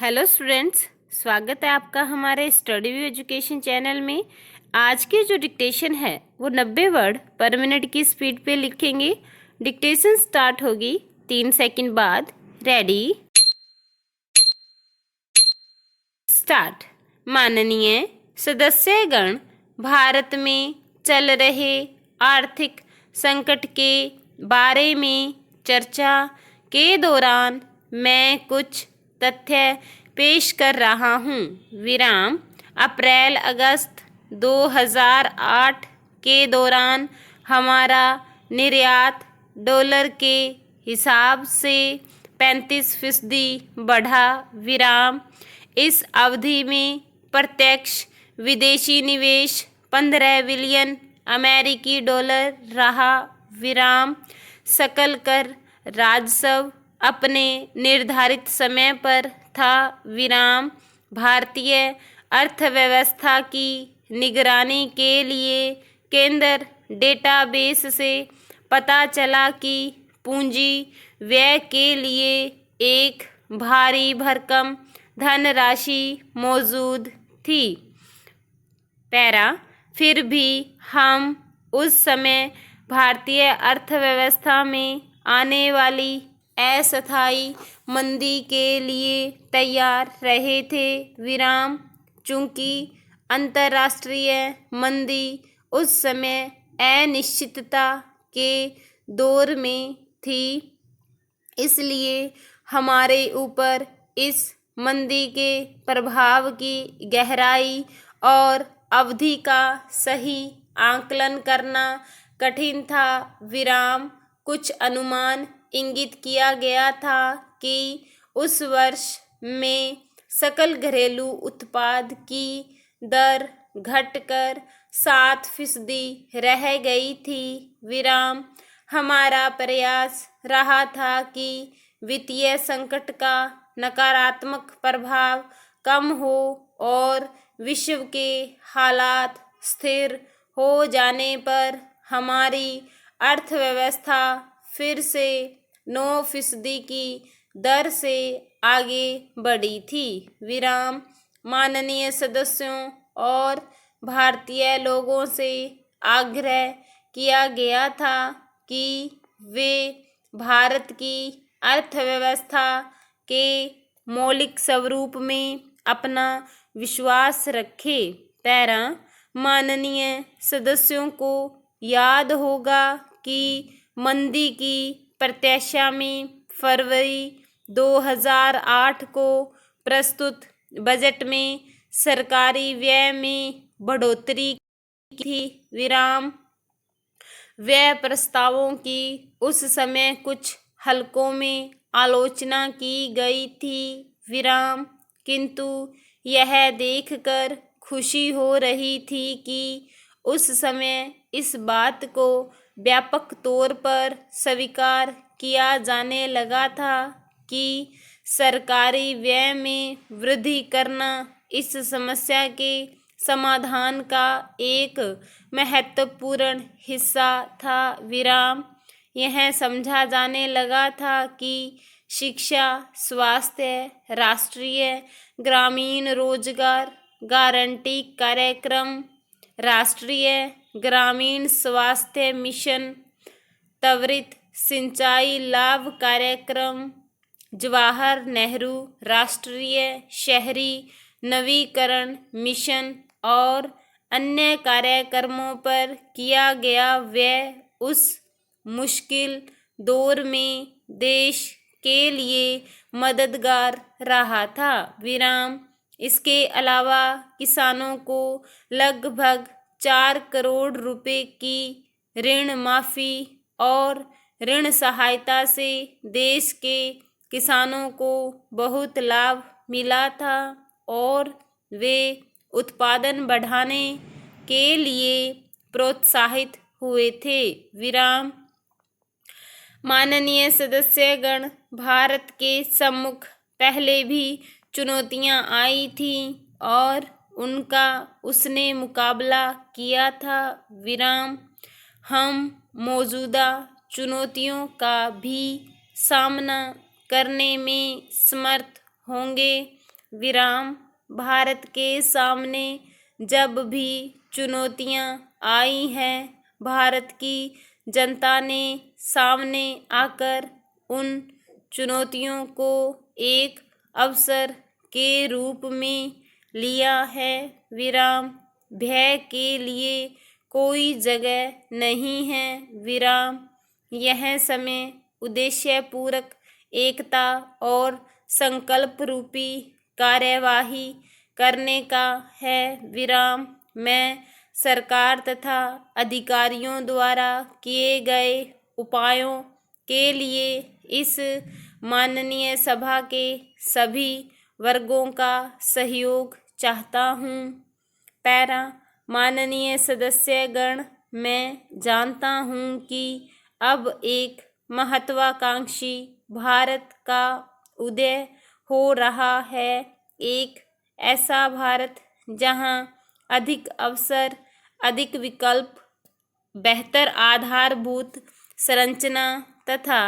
Hello students, स्वागत है आपका हमारे स्टडी व्यू एजुकेशन चैनल में। आज की जो डिक्टेशन है वो 90 वर्ड पर मिनट की स्पीड पे लिखेंगे। डिक्टेशन स्टार्ट होगी 3 सेकंड बाद। Ready, start. माननीय सदस्यगण, भारत में चल रहे आर्थिक संकट के बारे में चर्चा के दौरान मैं कुछ तथ्य पेश कर रहा हूँ। विराम। अप्रैल अगस्त 2008 के दौरान हमारा निर्यात डॉलर के हिसाब से 35% बढ़ा। विराम। इस अवधि में प्रत्यक्ष विदेशी निवेश 15 बिलियन अमेरिकी डॉलर रहा। विराम। सकल कर राजस्व अपने निर्धारित समय पर था। विराम। भारतीय अर्थव्यवस्था की निगरानी के लिए केंद्र डेटाबेस से पता चला कि पूंजी व्यय के लिए एक भारी भरकम धनराशि मौजूद थी। पैरा। फिर भी हम उस समय भारतीय अर्थव्यवस्था में आने वाली अस्थायी मंदी के लिए तैयार रहे थे। विराम। चूंकि अंतर्राष्ट्रीय मंदी उस समय अनिश्चितता के दौर में थी, इसलिए हमारे ऊपर इस मंदी के प्रभाव की गहराई और अवधि का सही आकलन करना कठिन था। विराम। कुछ अनुमान इंगित किया गया था कि उस वर्ष में सकल घरेलू उत्पाद की दर घटकर 7% रह गई थी। विराम। हमारा प्रयास रहा था कि वित्तीय संकट का नकारात्मक प्रभाव कम हो और विश्व के हालात स्थिर हो जाने पर हमारी अर्थव्यवस्था फिर से 9% की दर से आगे बढ़ी थी। विराम। माननीय सदस्यों और भारतीय लोगों से आग्रह किया गया था कि वे भारत की अर्थव्यवस्था के मौलिक स्वरूप में अपना विश्वास रखें। पैरा। माननीय सदस्यों को याद होगा कि मंदी की प्रत्याशा में फरवरी 2008 को प्रस्तुत बजट में सरकारी व्यय में बढ़ोतरी की थी। विराम। व्यय प्रस्तावों की उस समय कुछ हलकों में आलोचना की गई थी। विराम। किंतु यह देखकर खुशी हो रही थी कि उस समय इस बात को व्यापक तौर पर स्वीकार किया जाने लगा था कि सरकारी व्यय में वृद्धि करना इस समस्या के समाधान का एक महत्वपूर्ण हिस्सा था। विराम। यह समझा जाने लगा था कि शिक्षा, स्वास्थ्य, राष्ट्रीय ग्रामीण रोजगार गारंटी कार्यक्रम, राष्ट्रीय ग्रामीण स्वास्थ्य मिशन, त्वरित सिंचाई लाभ कार्यक्रम, जवाहर नेहरू राष्ट्रीय शहरी नवीकरण मिशन और अन्य कार्यक्रमों पर किया गया व्यय उस मुश्किल दौर में देश के लिए मददगार रहा था। विराम। इसके अलावा किसानों को लगभग 4 करोड़ रुपए की ऋण माफी और ऋण सहायता से देश के किसानों को बहुत लाभ मिला था और वे उत्पादन बढ़ाने के लिए प्रोत्साहित हुए थे। विराम। माननीय सदस्यगण, भारत के सम्मुख पहले भी चुनौतियां आई थीं और उनका उसने मुकाबला किया था। विराम। हम मौजूदा चुनौतियों का भी सामना करने में समर्थ होंगे। विराम। भारत के सामने जब भी चुनौतियां आई हैं, भारत की जनता ने सामने आकर उन चुनौतियों को एक अवसर के रूप में लिया है। विराम। भय के लिए कोई जगह नहीं है। विराम। यह समय उद्देश्यपूर्वक एकता और संकल्प रूपी कार्यवाही करने का है। विराम। मैं सरकार तथा अधिकारियों द्वारा किए गए उपायों के लिए इस माननीय सभा के सभी वर्गों का सहयोग चाहता हूँ। पैरा। माननीय सदस्यगण, मैं जानता हूँ कि अब एक महत्वाकांक्षी भारत का उदय हो रहा है। एक ऐसा भारत जहाँ अधिक अवसर, अधिक विकल्प, बेहतर आधारभूत संरचना तथा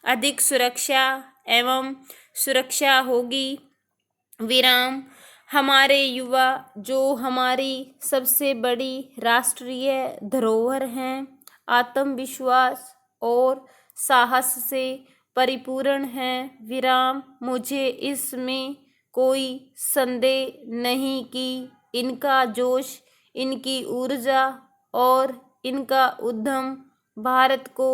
अधिक सुरक्षा एवं सुरक्षा होगी। विराम। हमारे युवा जो हमारी सबसे बड़ी राष्ट्रीय धरोहर हैं, आत्मविश्वास और साहस से परिपूर्ण हैं। विराम। मुझे इसमें कोई संदेह नहीं कि इनका जोश, इनकी ऊर्जा और इनका उद्यम भारत को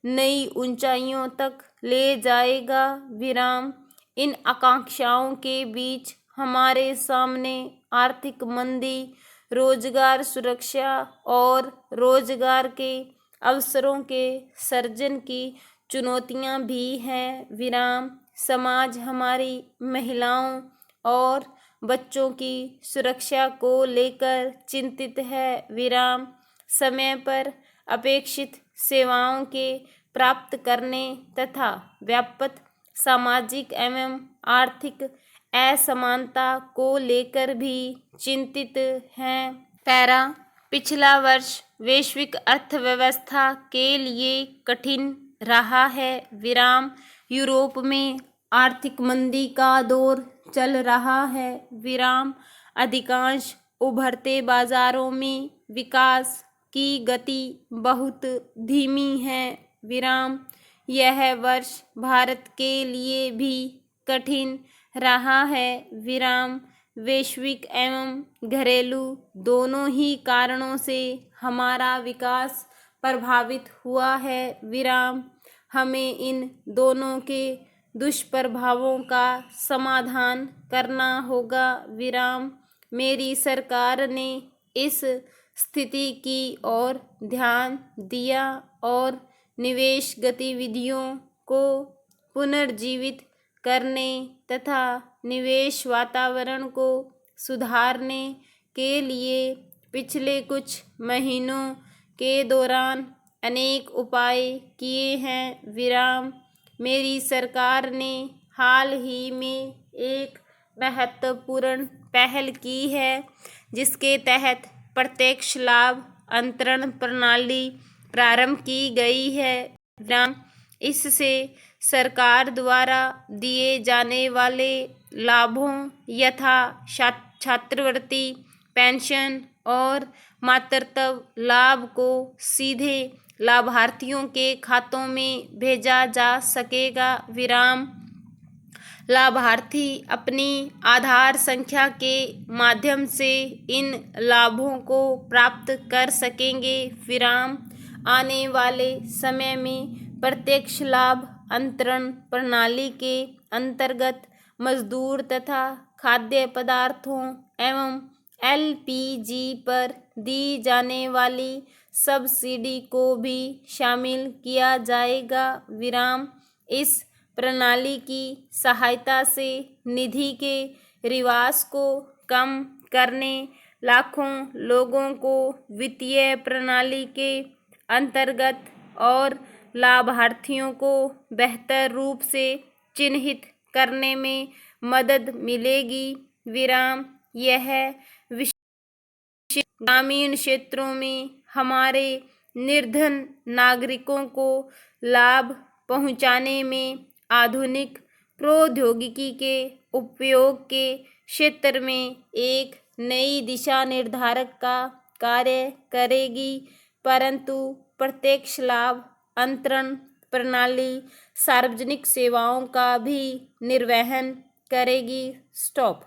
नई ऊंचाइयों तक ले जाएगा। विराम। इन आकांक्षाओं के बीच हमारे सामने आर्थिक मंदी, रोजगार सुरक्षा और रोजगार के अवसरों के सर्जन की चुनौतियां भी हैं। विराम। समाज हमारी महिलाओं और बच्चों की सुरक्षा को लेकर चिंतित है। विराम। समय पर अपेक्षित सेवाओं के प्राप्त करने तथा व्यापक सामाजिक एवं आर्थिक असमानता को लेकर भी चिंतित हैं। पैरा। पिछला वर्ष वैश्विक अर्थव्यवस्था के लिए कठिन रहा है। विराम। यूरोप में आर्थिक मंदी का दौर चल रहा है। विराम। अधिकांश उभरते बाजारों में विकास की गति बहुत धीमी है। विराम। यह वर्ष भारत के लिए भी कठिन रहा है। विराम। वैश्विक एवं घरेलू दोनों ही कारणों से हमारा विकास प्रभावित हुआ है। विराम। हमें इन दोनों के दुष्प्रभावों का समाधान करना होगा। विराम। मेरी सरकार ने इस स्थिति की ओर ध्यान दिया और निवेश गतिविधियों को पुनर्जीवित करने तथा निवेश वातावरण को सुधारने के लिए पिछले कुछ महीनों के दौरान अनेक उपाय किए हैं। विराम। मेरी सरकार ने हाल ही में एक महत्वपूर्ण पहल की है, जिसके तहत प्रत्यक्ष लाभ अंतरण प्रणाली प्रारंभ की गई है। विराम। इससे सरकार द्वारा दिए जाने वाले लाभों यथा छात्रवृत्ति, पेंशन और मातृत्व लाभ को सीधे लाभार्थियों के खातों में भेजा जा सकेगा। विराम। लाभार्थी अपनी आधार संख्या के माध्यम से इन लाभों को प्राप्त कर सकेंगे। विराम। आने वाले समय में प्रत्यक्ष लाभ अंतरण प्रणाली के अंतर्गत मजदूर तथा खाद्य पदार्थों एवं LPG पर दी जाने वाली सब्सिडी को भी शामिल किया जाएगा। विराम। इस प्रणाली की सहायता से निधि के रिवास को कम करने, लाखों लोगों को वित्तीय प्रणाली के अंतर्गत और लाभार्थियों को बेहतर रूप से चिन्हित करने में मदद मिलेगी। विराम। यह ग्रामीण क्षेत्रों में हमारे निर्धन नागरिकों को लाभ पहुंचाने में आधुनिक प्रौद्योगिकी के उपयोग के क्षेत्र में एक नई दिशा निर्धारक का कार्य करेगी, परंतु प्रत्यक्ष लाभ अंतरण प्रणाली सार्वजनिक सेवाओं का भी निर्वहन करेगी। स्टॉप।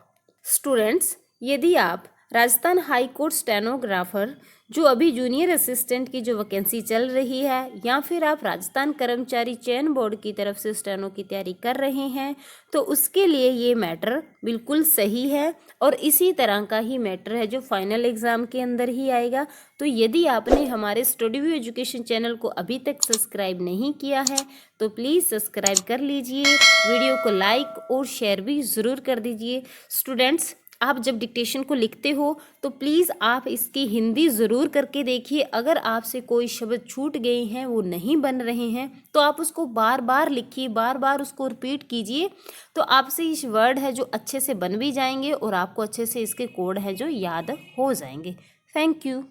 स्टूडेंट्स, यदि आप राजस्थान हाई कोर्ट स्टेनोग्राफर जो अभी जूनियर असिस्टेंट की जो वैकेंसी चल रही है, या फिर आप राजस्थान कर्मचारी चयन बोर्ड की तरफ से स्टेनो की तैयारी कर रहे हैं, तो उसके लिए ये मैटर बिल्कुल सही है और इसी तरह का ही मैटर है जो फाइनल एग्ज़ाम के अंदर ही आएगा। तो यदि आपने हमारे स्टडी व्यू एजुकेशन चैनल को अभी तक सब्सक्राइब नहीं किया है तो प्लीज़ सब्सक्राइब कर लीजिए, वीडियो को लाइक और शेयर भी ज़रूर कर दीजिए। स्टूडेंट्स, आप जब डिक्टेशन को लिखते हो तो प्लीज़ आप इसकी हिंदी ज़रूर करके देखिए। अगर आपसे कोई शब्द छूट गए हैं, वो नहीं बन रहे हैं, तो आप उसको बार बार लिखिए, बार बार उसको रिपीट कीजिए, तो आपसे इस वर्ड है जो अच्छे से बन भी जाएंगे और आपको अच्छे से इसके कोड है जो याद हो जाएंगे। Thank you.